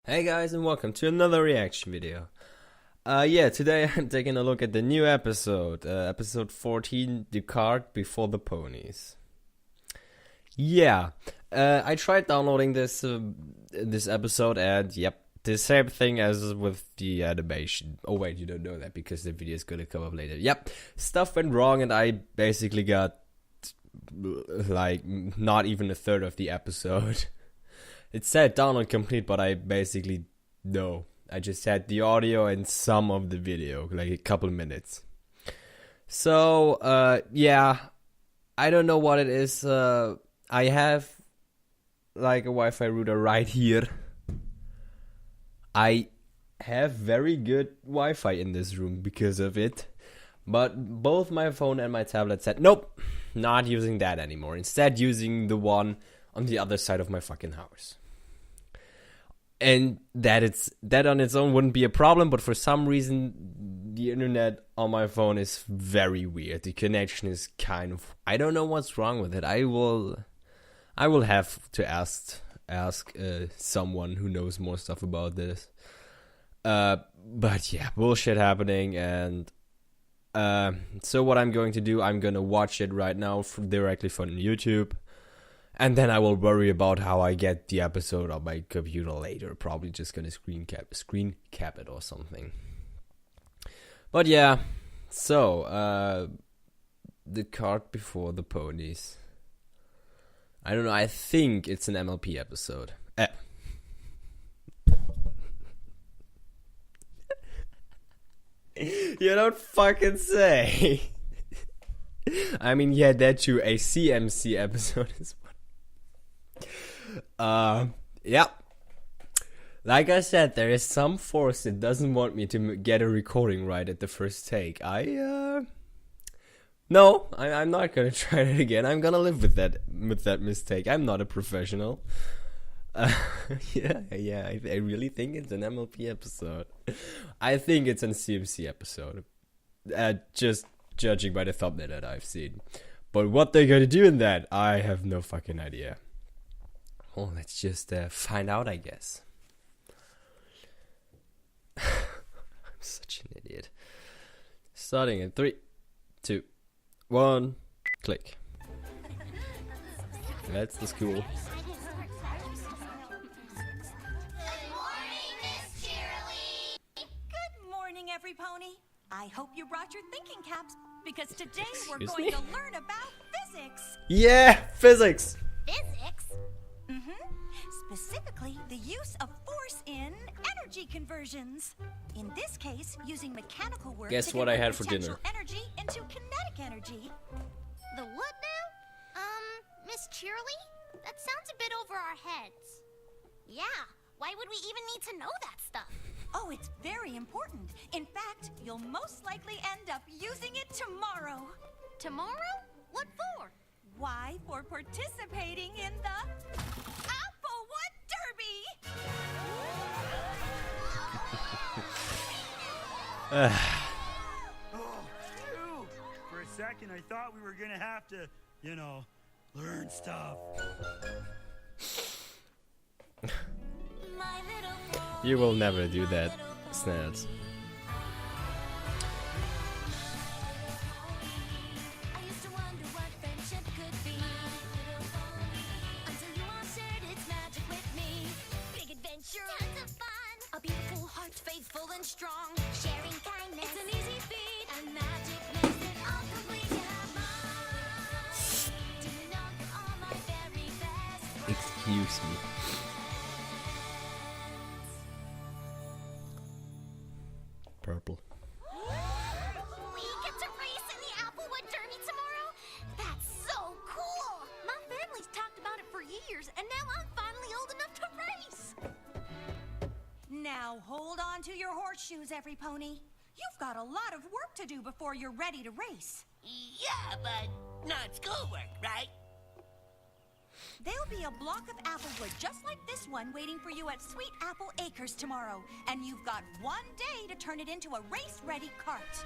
Hey guys, and welcome to another reaction video. Today I'm taking a look at the new episode, episode 14, The Cart Before the Ponies. I tried downloading this episode, and yep, the same thing as with the animation. Oh wait, you don't know that because the video is gonna come up later. Yep, stuff went wrong, and I basically got like not even a third of the episode. It said download complete, but I basically, no. I just had the audio and some of the video, like a couple minutes. So, I don't know what it is. I have, like, a Wi-Fi router right here. I have very good Wi-Fi in this room because of it. But both my phone and my tablet said, nope, not using that anymore. Instead, using the one on the other side of my fucking house. And that on its own wouldn't be a problem, but for some reason the internet on my phone is very weird. The connection is kind of, I don't know what's wrong with it. I will have to ask someone who knows more stuff about this. But yeah, bullshit happening, and so what I'm going to do, I'm gonna watch it right now directly from YouTube. And then I will worry about how I get the episode on my computer later. Probably just gonna screen cap it or something. But yeah, so The Cart Before the Ponies. I don't know. I think it's an MLP episode. You don't fucking say. I mean, yeah, that too. A CMC episode is. Yeah. Like I said, there is some force that doesn't want me to get a recording right at the first take. No, I'm not gonna try it again. I'm gonna live with that mistake. I'm not a professional. I really think it's an MLP episode. I think it's a CMC episode. Just judging by the thumbnail that I've seen. But what they're gonna do in that, I have no fucking idea. Well, let's just find out, I guess. I'm such an idiot. Starting in 3, 2, 1, click. That's the school. Good morning, Miss Cheerilee. Good morning, every pony. I hope you brought your thinking caps because today we're going to learn about physics. Yeah, physics. Physics? Specifically, the use of force in energy conversions. In this case, using mechanical work Guess to what I convert had for potential dinner? energy into kinetic energy. The what now? Miss Cheerilee? That sounds a bit over our heads. Yeah, why would we even need to know that stuff? Oh, it's very important. In fact, you'll most likely end up using it tomorrow. Tomorrow? What for? Why, for participating in the Applewood Derby! Oh, phew. For a second, I thought we were gonna have to, learn stuff. You will never do that, Snads. A beautiful heart, faithful and strong, sharing kindness. It's an easy feat, and magic makes it all complete. Do you know you're all my very best friends? Excuse me. Purple. We get to race in the Applewood Derby tomorrow? That's so cool! My family's talked about it for years, and now I'm finally old enough to race. Now hold on to your horseshoes, every pony. You've got a lot of work to do before you're ready to race. Yeah, but not schoolwork, right? There'll be a block of applewood just like this one waiting for you at Sweet Apple Acres tomorrow. And you've got one day to turn it into a race-ready cart.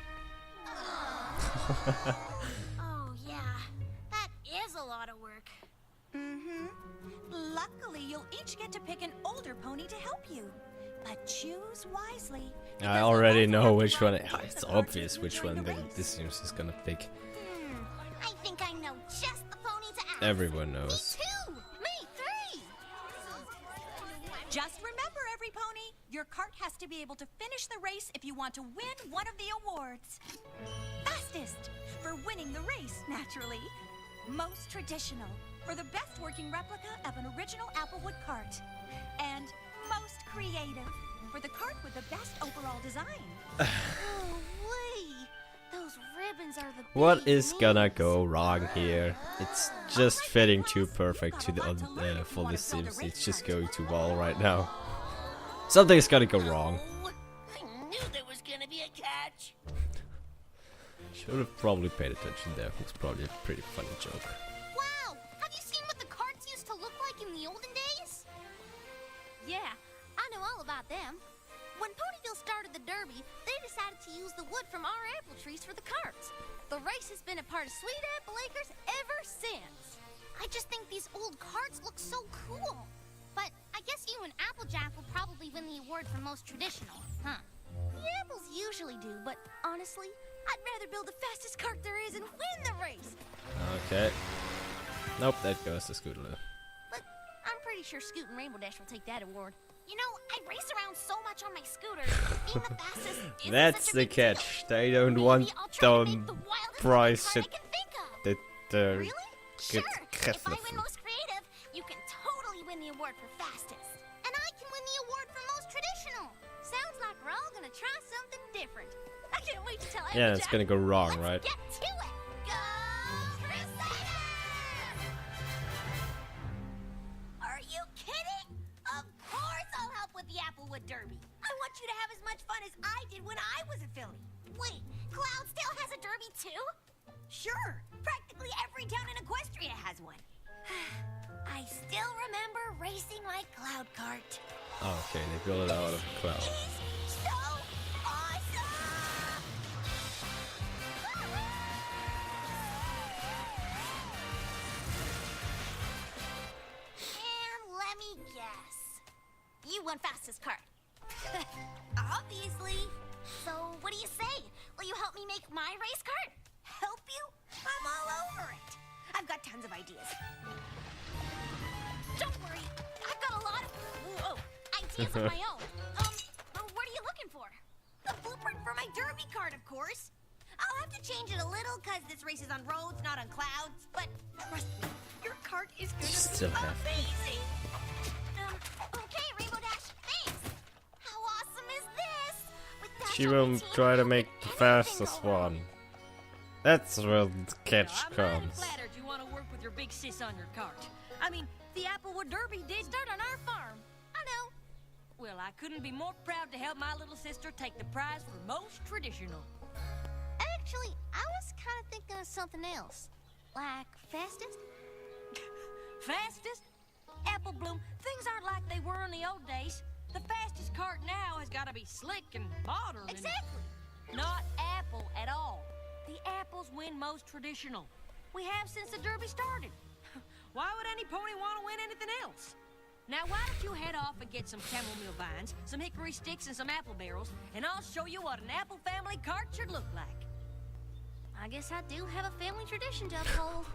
Oh, yeah. That is a lot of work. Luckily, you'll each get to pick an older pony to help you. But choose wisely. I already know which one. It's obvious which one this seems is gonna pick. I think I know just the pony to ask. Everyone knows. Me too! Me three! Just remember, every pony, your cart has to be able to finish the race if you want to win one of the awards. Fastest, for winning the race, naturally. Most traditional, for the best working replica of an original Applewood cart. And most creative, for the cart with the best overall design. Oh, wait. Those ribbons are the What big is gonna wings. go wrong here? It's just fitting too perfect to the for the Sims. It's just going too well right now. Something's gonna go wrong. Oh, I knew there was gonna be a catch. Should have probably paid attention there. It's probably a pretty funny joke. Wow! Have you seen what the carts used to look like in the olden days? Yeah, I know all about them. When Ponyville started the Derby, they decided to use the wood from our apple trees for the carts. The race has been a part of Sweet Apple Acres ever since. I just think these old carts look so cool. But I guess you and Applejack will probably win the award for most traditional, huh? The apples usually do, but honestly, I'd rather build the fastest cart there is and win the race. Okay. Nope, that goes to Scootaloo. But I'm pretty sure Scoot and Rainbow Dash will take that award. You know, I race around so much on my scooter. Being the fastest isn't That's such a the big deal. catch. They don't Maybe want I'll try to the make the wildest prize cart I it can think of. that Really? Sure. get If I win most creative, you can totally win the award for fastest. And I can win the award for most traditional. Sounds like we're all gonna try something different. I can't wait to tell Yeah, it's Applejack. gonna go wrong, Let's right? get to it. Go Crusaders! Are you kidding? Of course I'll help with the Applewood Derby. I want you to have as much fun as I did when I was a filly. Wait, Cloudsdale has a derby too? Sure, practically every town in Equestria has one. I still remember racing my cloud cart. Oh, okay, they build it out of a cloud. It's so awesome! And let me guess. You won fastest cart. Obviously. So, what do you say? Will you help me make my race cart? Help you? I'm all over it. I've got tons of ideas. Don't worry. I've got a lot of ideas of my own. What are you looking for? The blueprint for my derby cart, of course. I'll have to change it a little because this race is on roads, not on clouds. But trust me, your cart is gonna Still be have- amazing. Okay, Rainbow Dash, thanks. How awesome is this? With Dash She on my will team, try to make the anything fastest go wrong. one. That's where the catch I'm mighty comes. flattered you want to work with your big sis on your cart. I mean, the Applewood Derby did start on our farm. I know. Well, I couldn't be more proud to help my little sister take the prize for most traditional. Actually, I was kind of thinking of something else. Like fastest? Fastest? Apple Bloom, things aren't like they were in the old days. The fastest cart now has got to be slick and modern. and- Exactly. Not Apple at all. The apples win most traditional. We have since the Derby started. Why would any pony want to win anything else? Now, why don't you head off and get some chamomile vines, some hickory sticks, and some apple barrels, and I'll show you what an apple family cart should look like. I guess I do have a family tradition to uphold.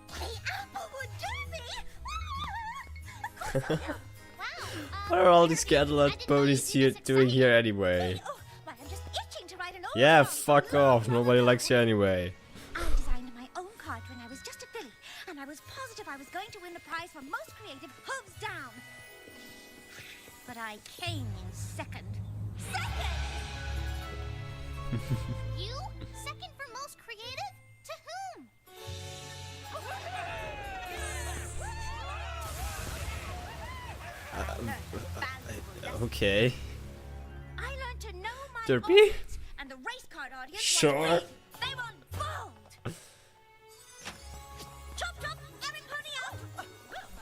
The Applewood Derby! Wow. What are all these I didn't know Cadillac you'd ponies be here this doing excited. here anyway? Oh, but I'm just itching to ride an old Yeah, one. fuck off. Nobody likes you anyway. I designed my own cart when I was just a filly, and I was positive I was going to win the prize for most creative hooves down. But I came in second. Second! You? Second for most creative? To whom? Okay. I learned to know my Derby? audience, and the race cart audience Sure. was me. They were bold. Chop chop, every pony out.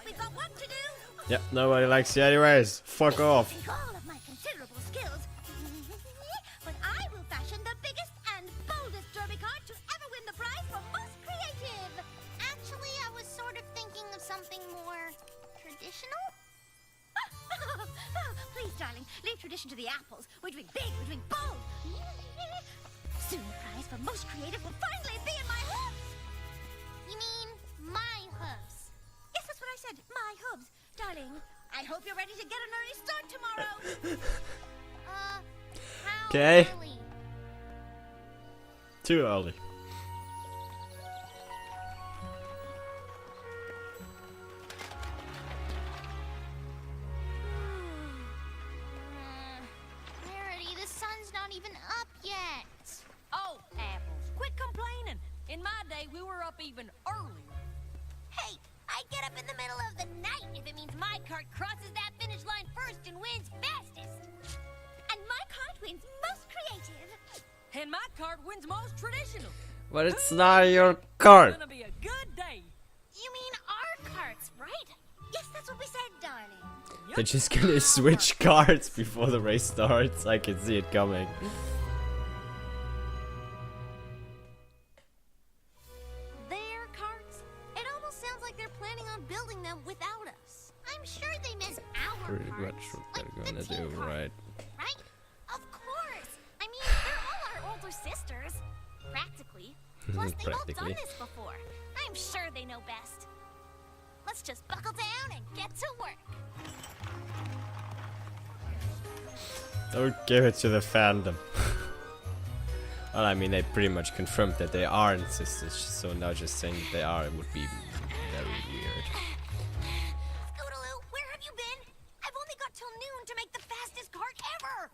We've got work to do. Yeah, nobody likes you anyways. Fuck off. With all of my considerable skills, but I will fashion the biggest and boldest derby cart to ever win the prize for most creative. Actually, I was sort of thinking of something more traditional. Leave tradition to the apples. We're doing big, we're doing bold. Soon the prize for most creative will finally be in my hooves. You mean my hooves? Yes, that's what I said. My hooves. Darling, I hope you're ready to get an early start tomorrow. How Okay. early? Too early. Rarity, the sun's not even up yet. Oh, apples, quit complaining. In my day, we were up even earlier. Hey, I get up in the middle of the night if it means my cart crosses that finish line first and wins fastest. And my cart wins most creative. And my cart wins most traditional. But it's not your cart. It's gonna be a good day. You mean our carts, right? Yes, that's what we said, darling. They're just gonna switch cards before the race starts. I can see it coming. Their carts? It almost sounds like they're planning on building them without us. I'm sure they miss our Pretty carts. much what Like they're the gonna team do, cart, right? Right? Of course. I mean, they're all our older sisters. Practically. Plus, they've all done Practically. this before. I'm sure they know best. Let's just buckle down and get to work. Don't give it to the fandom. Well, I mean, they pretty much confirmed that they aren't sisters, so now just saying that they are would be very weird. Scootaloo, where have you been? I've only got till noon to make the fastest cart ever.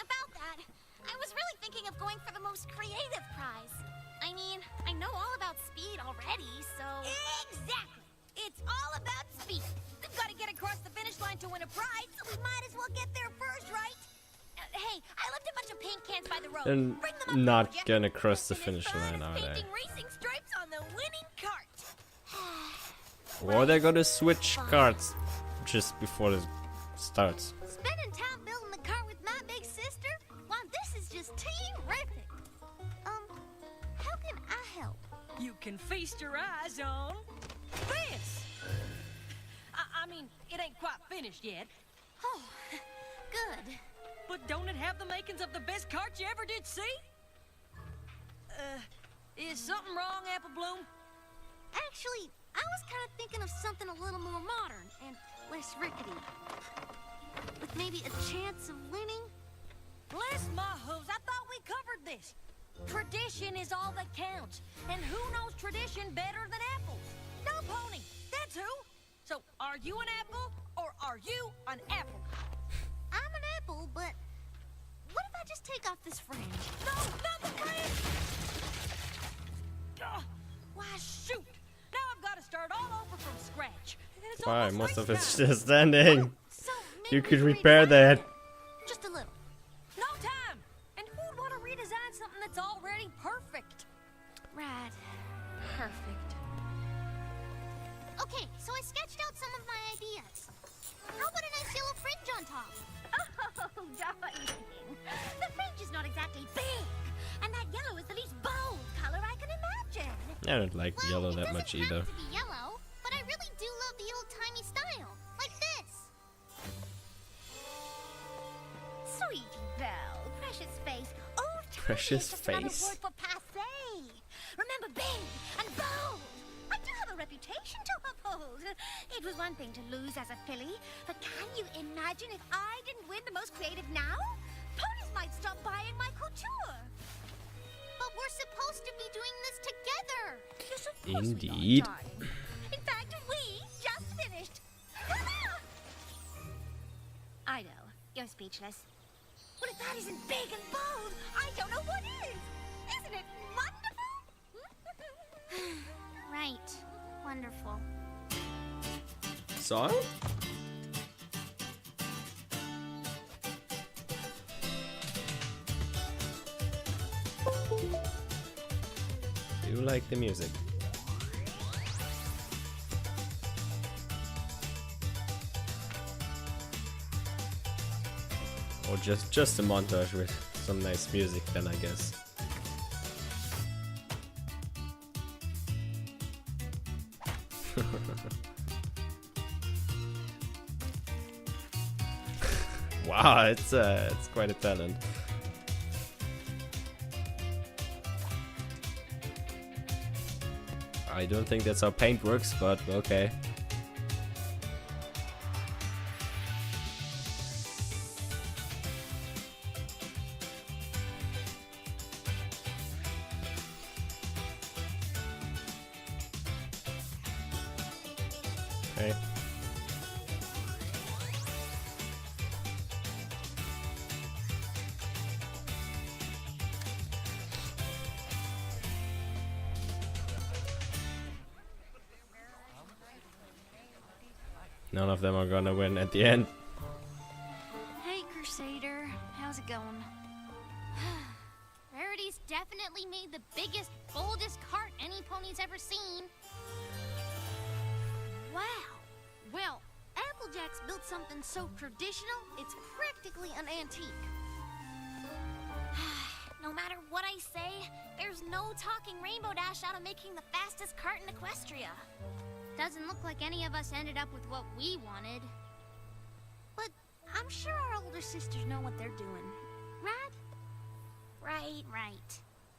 About that, I was really thinking of going for the most creative prize. I mean, I know all about speed already, so... Exactly. It's all about speed. We've got to get across the finish line to win a prize, so we might as well get there first, right? Hey, I left a bunch of paint cans by the road. They're Bring them up, not would ya? gonna cross the Nothing as finish fun line, as are they? painting racing stripes on the winning cart. Or they're gonna switch cards just before it starts. Spending time building the cart with my big sister? Why, this is just terrific. How can I help? You can feast your eyes on this. I mean, it ain't quite finished yet, Oh, good. but don't it have the makings of the best cart you ever did see? Is something wrong, Apple Bloom? Actually, I was kind of thinking of something a little more modern and less rickety. With maybe a chance of winning? Bless my hooves, I thought we covered this. Tradition is all that counts. And who knows tradition better than apples? No, Pony, that's who. So, are you an apple, or are you an apple? I'm an apple, but what if I just take off this fringe? No, not the fringe! Why, shoot! Now I've got to start all over from scratch. And it's Why? almost Most of race it's time. just standing. So You maybe could we repair redesign that. it? Just a little. No time! And who'd want to redesign something that's already perfect? Right. Perfect. Okay, so I sketched out some of my ideas. How about a nice yellow fringe on top? Oh, darling. The fringe is not exactly big, and that yellow is the least bold color I can imagine. I don't like Well, yellow it that doesn't much have either. to be yellow, but I really do love the old-timey style, like this. Sweetie Belle, precious face. Old-timey Precious is just another face. word for passé. Remember, big and bold. I do have a reputation to uphold. It was one thing to lose as a filly, but can you imagine if I didn't win the most creative now? Ponies might stop buying my couture. But we're supposed to be doing this together. Yes, of course we are, Indeed. darling. In fact, we just finished. I know, you're speechless. Well, if that isn't big and bold, I don't know what is. Isn't it wonderful? Right. Wonderful. Song? Do you like the music? Or just a montage with some nice music then, I guess. Wow, it's quite a talent. I don't think that's how paint works, but okay. Okay. None of them are gonna win at the end. Hey, Crusader. How's it going? Rarity's definitely made the biggest, boldest cart any pony's ever seen. Wow. Well, Applejack's built something so traditional, it's practically an antique. No matter what I say, there's no talking Rainbow Dash out of making the fastest cart in Equestria. Doesn't look like any of us ended up with what we wanted. But I'm sure our older sisters know what they're doing. Right? Right.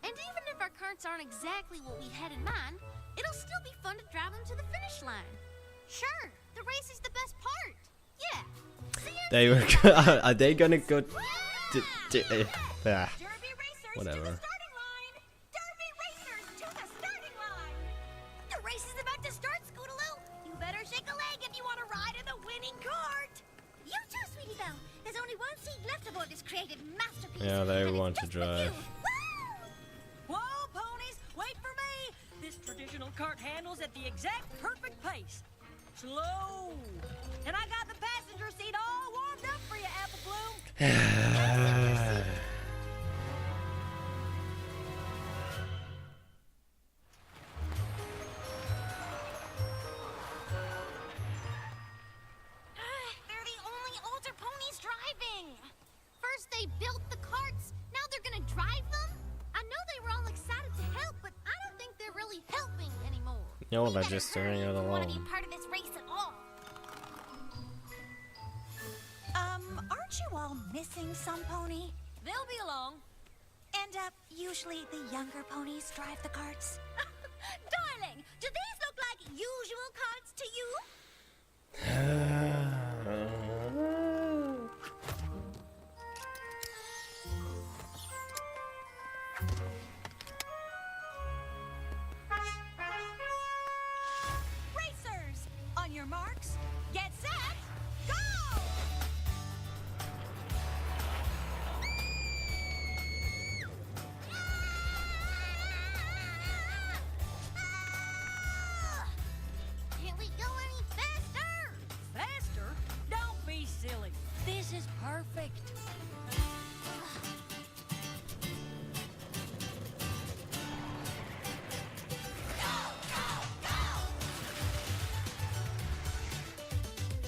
And even if our carts aren't exactly what we had in mind, it'll still be fun to drive them to the finish line. Sure, the race is the best part. Yeah. They were. Are they gonna go? Yeah. Derby racers Whatever. to the starting line! Derby racers to the starting line! The race is about to start, Scootaloo! You better shake a leg if you want to ride in the winning cart! You too, Sweetie Belle! There's only one seat left aboard this created masterpiece. Yeah, they and it's want to just for drive. you. Woo! Whoa, ponies, wait for me! This traditional cart handles at the exact perfect pace. Slow. And I got the passenger seat all warmed up for you, Apple Bloom. They're the only older ponies driving. First they built the carts, now they're gonna drive them? I know they were all excited to help, but I don't think they're really helping anymore. No, We they're better just hurry doing if it we want to alone. be part of this race at all. Aren't you all missing some pony? They'll be along. And, usually the younger ponies drive the carts. Darling, do these look like usual carts to you? Racers, on your marks, get set, go! Can't we go any faster? Faster? Don't be silly. This is perfect.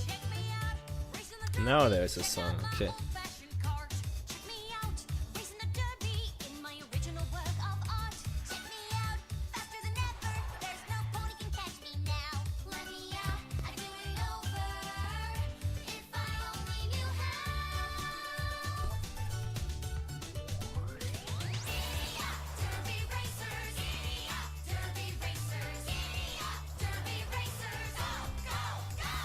Check me out, racing the Now there's a song. Okay. old-fashioned cart. Check me out, racing the derby in my original work of art. Check me out, faster than ever. There's no pony can catch me now. Let me out, I'd do it over if I only knew how. Giddy up, derby racers! Giddy up, derby racers! Giddy up, derby racers! Go, go, go!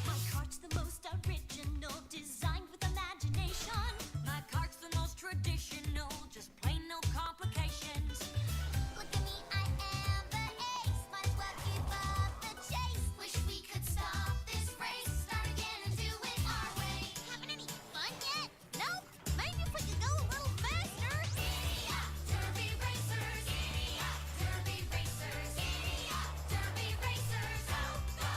My cart's the most original, designed with imagination. My cart's the most traditional, just plain no complications. Look at me, I am the ace. Might as well give up the chase. Wish we could stop this race. Start again and do it our way. Having any fun yet? Nope. Maybe if we could go a little faster. Giddy up, derby racers. Giddy up, derby racers. Giddy up, derby racers. Go, go,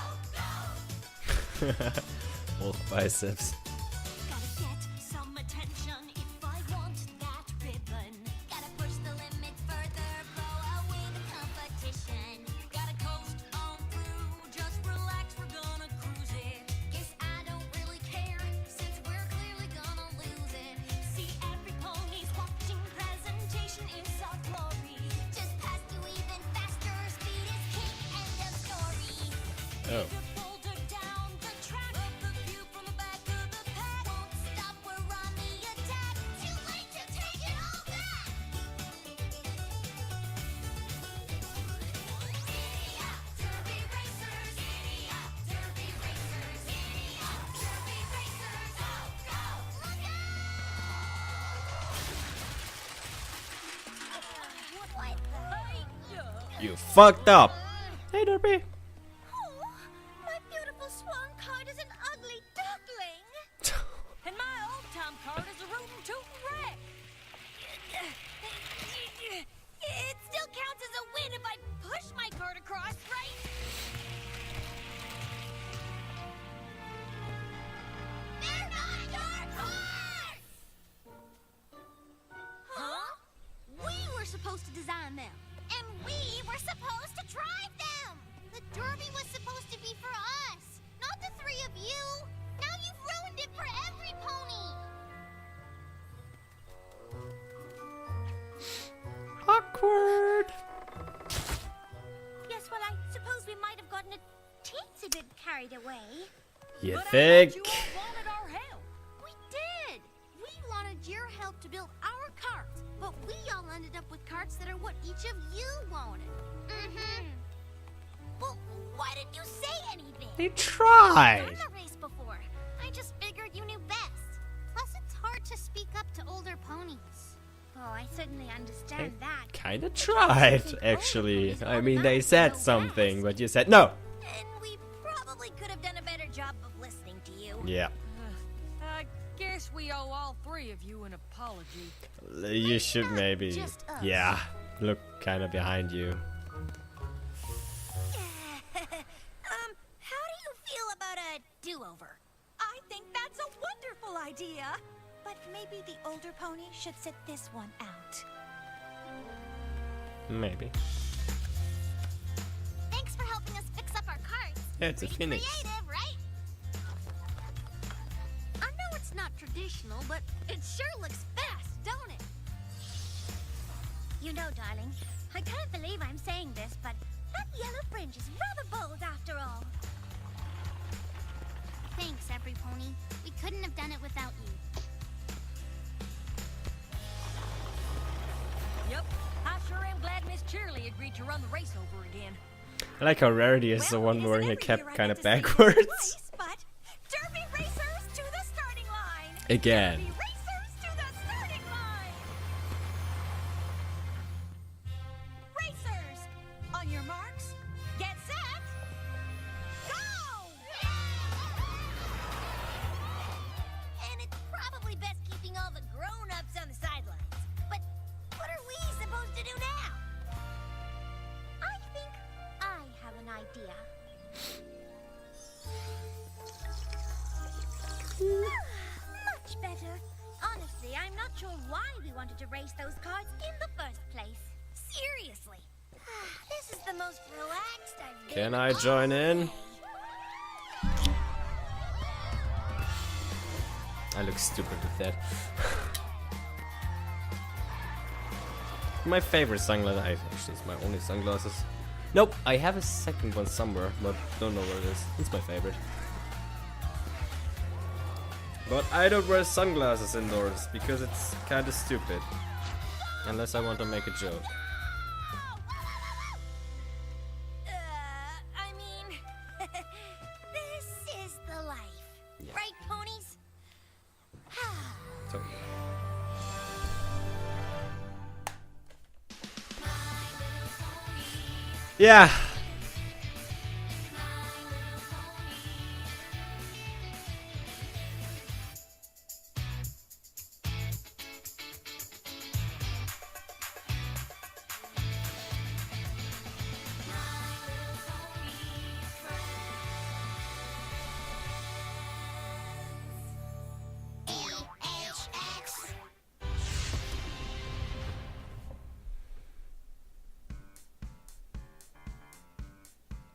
go. Both biceps. Gotta get some attention if I want that ribbon. Gotta push the limits further, blow away the competition. Gotta coast on through, just relax, we're gonna cruise it. Guess I don't really care, since we're clearly gonna lose it. See every pony's watching, presentation is our glory. Just pass to even faster, speed is king, end of story. Oh. Boulder down the You fucked up. Hey, Derby. Oh, my beautiful swan cart is an ugly duckling. And my old time card is a rootin' tootin' wreck. It still counts as a win if I push my cart across, right? They're not your carts! Huh? We were supposed to design them. And we were supposed to drive them! The Derby was supposed to be for us, not the three of you! Now you've ruined it for every pony! Awkward. Yes, well, I suppose we might have gotten a teensy bit carried away. You But I think? thought you all wanted our help. We did! We wanted your help to build our carts, but we all ended up with carts that are what each of you wanted. Mm-hmm. Well, why didn't you say anything? They I've tried. done the race before. I just figured you knew best. Plus, it's hard to speak up to older ponies. Oh, I certainly understand that. Kinda tried, actually. I mean, they said something, but you said no. And we probably could have done a better job of listening to you. Yeah. I guess we owe all three of you an apology. You should maybe. just us. Yeah. Look kinda behind you. How do you feel about a do-over? I think that's a wonderful idea. But maybe the older pony should sit this one out. Maybe. Thanks for helping us fix up our carts. Yeah, it's a Pretty phoenix. creative, right? I know it's not traditional, but it sure looks fast, don't it? You know, darling, I can't believe I'm saying this, but that yellow fringe is rather bold after all. Thanks, every pony. We couldn't have done it without you. Yep, I sure am glad Miss Cheerily agreed to run the race over again. I like how Rarity is the Well, one isn't wearing a every cap year I kinda get to say this backwards. twice, but Derby racers to the starting line. Again. Derby racers to the starting line. Racers, on your marks, get set, go! And it's probably best keeping all the grown-ups on the sidelines. But what are we supposed to do now? I think I have an idea. Much better. Honestly, I'm not sure why we wanted to race those carts in the first place. Seriously. This is the most relaxed I've been. Can I join in? I look stupid with that. My favorite sunglasses. Actually, it's my only sunglasses. Nope, I have a second one somewhere, but don't know where it is. It's my favorite. But I don't wear sunglasses indoors because it's kinda stupid. Unless I want to make a joke. I mean, this is the life. Yeah. Right, ponies? So, yeah.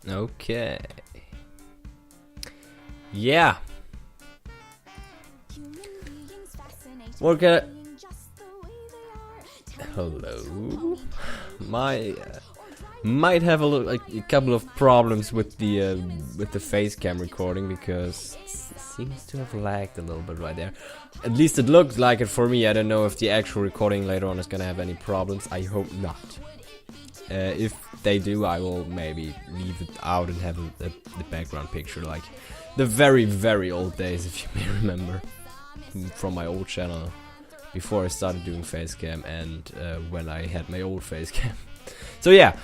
Okay. Yeah. We're gonna. Hello. My might have a couple of problems with the face cam recording because it seems to have lagged a little bit right there. At least it looks like it for me. I don't know if the actual recording later on is gonna have any problems. I hope not. If they do, I will maybe leave it out and have the background picture like the very, very old days, if you may remember, from my old channel before I started doing facecam and when I had my old facecam. So yeah,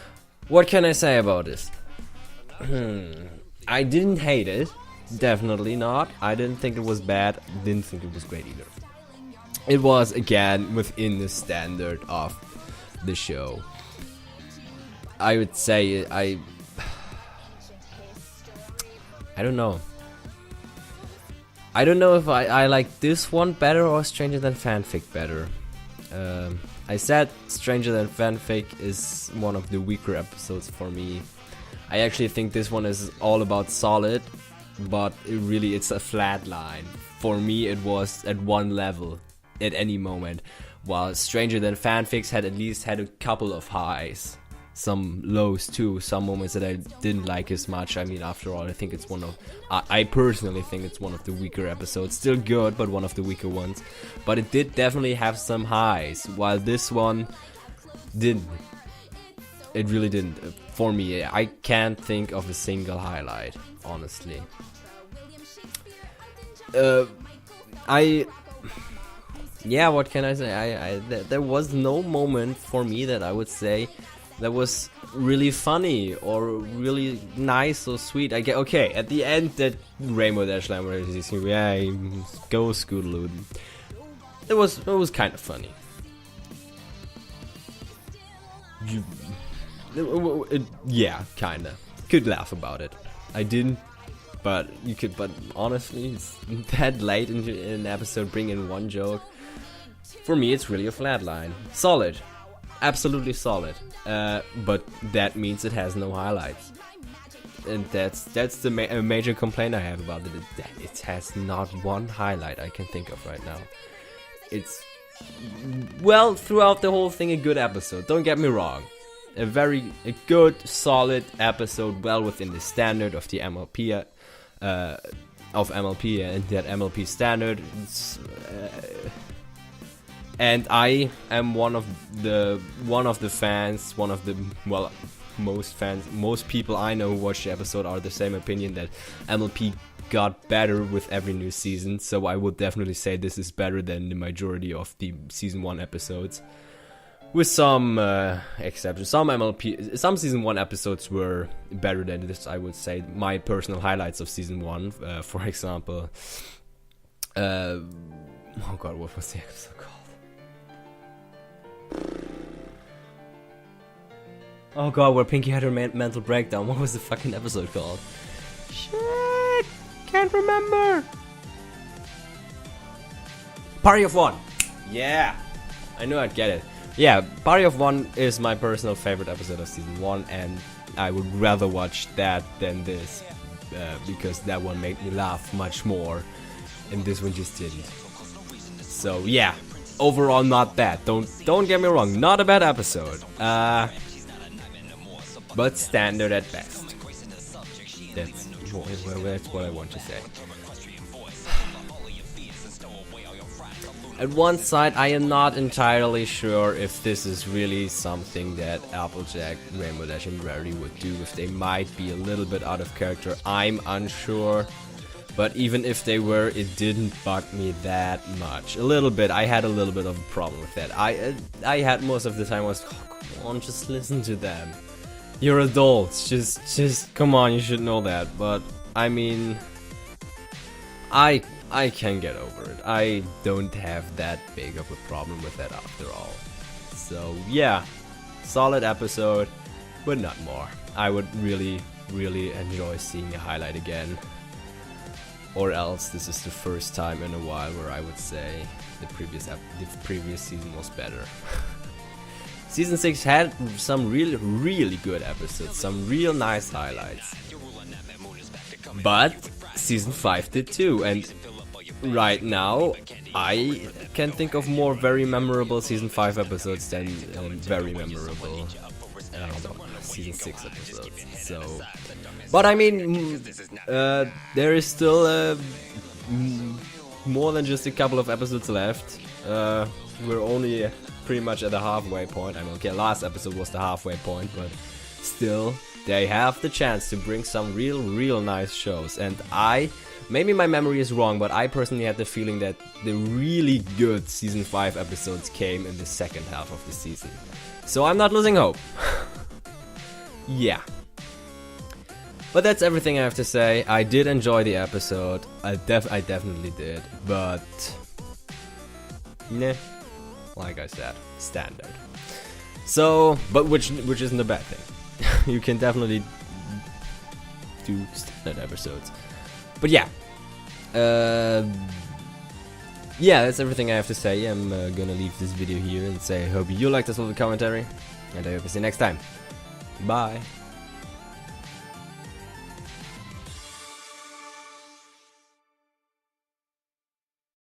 What can I say about this? I didn't hate it. Definitely not. I didn't think it was bad. Didn't think it was great either. It was, again, within the standard of the show. I would say I don't know. I don't know if I like this one better or Stranger Than Fanfic better. I said Stranger Than Fanfic is one of the weaker episodes for me. I actually think this one is all about solid, but it's a flat line. For me, it was at one level at any moment, while Stranger Than Fanfics had at least had a couple of highs. Some lows too, some moments that I didn't like as much. I mean, after all, I think it's I personally think it's one of the weaker episodes. Still good, but one of the weaker ones. But it did definitely have some highs, while this one didn't. It really didn't. For me, I can't think of a single highlight, honestly. Yeah, what can I say? There was no moment for me that I would say that was really funny or really nice or sweet. Okay, at the end that Rainbow Dash line where he's yeah, go Scootaloo. It was kind of funny. Yeah, kinda. Could laugh about it. I didn't, but you could. But honestly, it's that late in an episode, bring in one joke. For me, it's really a flat line. Solid. Absolutely solid, but that means it has no highlights, and that's the major complaint I have about it. It has not one highlight I can think of right now. It's throughout the whole thing a good episode. Don't get me wrong, a good solid episode, well within the standard of the MLP and that MLP standard. And I am one of the fans, most people I know who watch the episode are the same opinion that MLP got better with every new season. So I would definitely say this is better than the majority of the season 1 episodes, with some exceptions. Some season 1 episodes were better than this. I would say my personal highlights of season 1, for example. Oh god, what was the episode called? Oh god, where Pinky had her mental breakdown. What was the fucking episode called? Shit! Can't remember! Party of One! Yeah! I knew I'd get it. Yeah, Party of One is my personal favorite episode of season 1, and I would rather watch that than this, because that one made me laugh much more, and this one just didn't. So yeah. Overall, not bad. Don't get me wrong, not a bad episode. But standard at best. That's what I want to say. At one side, I am not entirely sure if this is really something that Applejack, Rainbow Dash, and Rarity would do. If they might be a little bit out of character, I'm unsure. But even if they were, it didn't bug me that much. A little bit. I had a little bit of a problem with that. I had most of the time was, oh, come on, just listen to them. You're adults. Just come on. You should know that. But I mean, I can get over it. I don't have that big of a problem with that after all. So yeah, solid episode, but not more. I would really enjoy seeing a highlight again. Or else this is the first time in a while where I would say the previous season was better. Season 6 had some really good episodes, some real nice highlights. But Season 5 did too, and right now I can think of more very memorable Season 5 episodes than very memorable Season 6 episodes. So, but I mean, there is still more than just a couple of episodes left. We're only pretty much at the halfway point. I mean, okay, last episode was the halfway point, but still, they have the chance to bring some real nice shows. And maybe my memory is wrong, but I personally had the feeling that the really good Season 5 episodes came in the second half of the season. So I'm not losing hope. yeah. But that's everything I have to say. I did enjoy the episode. I definitely did. But nah, like I said, standard. So, but which isn't a bad thing. You can definitely do standard episodes. But yeah. Yeah, that's everything I have to say. I'm gonna leave this video here and say I hope you liked this little commentary. And I hope to see you next time. Bye.